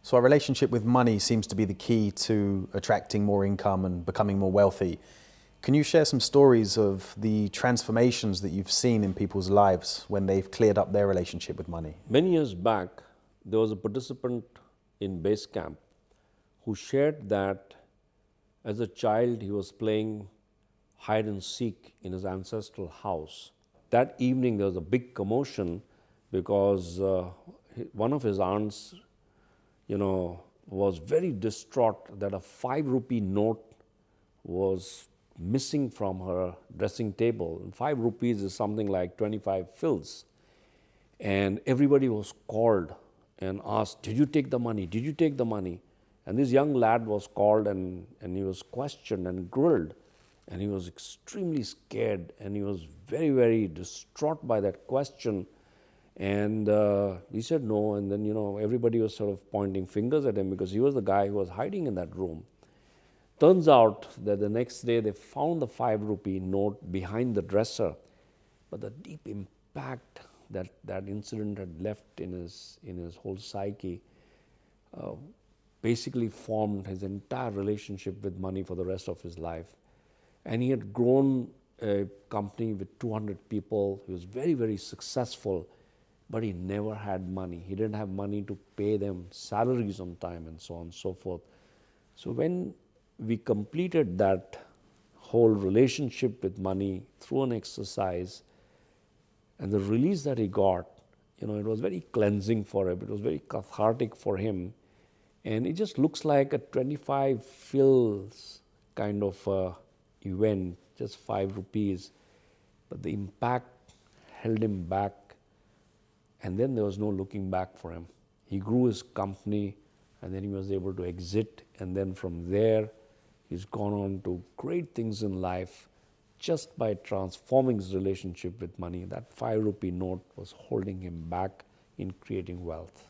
So our relationship with money seems to be the key to attracting more income and becoming more wealthy. Can you share some stories of the transformations that you've seen in people's lives when they've cleared up their relationship with money? Many years back, there was a participant in Basecamp who shared that as a child he was playing hide and seek in his ancestral house. That evening there was a big commotion because one of his aunts, was very distraught that a 5 rupee note was missing from her dressing table. And 5 rupees is something like 25 fills. And everybody was called and asked, "Did you take the money? Did you take the money?" And this young lad was called and he was questioned and grilled. And he was extremely scared and he was very, very distraught by that question. And he said no, and then, everybody was sort of pointing fingers at him because he was the guy who was hiding in that room. Turns out that the next day they found the 5 rupee note behind the dresser, but the deep impact that incident had left in his whole psyche basically formed his entire relationship with money for the rest of his life. And he had grown a company with 200 people. He was very, very successful, but he never had money. He didn't have money to pay them salaries on time and so on and so forth. So when we completed that whole relationship with money through an exercise, and the release that he got, it was very cleansing for him. It was very cathartic for him. And it just looks like a 25 fills kind of event, just 5 rupees. But the impact held him back. And then there was no looking back for him. He grew his company and then he was able to exit. And then from there, he's gone on to great things in life just by transforming his relationship with money. That 5 rupee note was holding him back in creating wealth.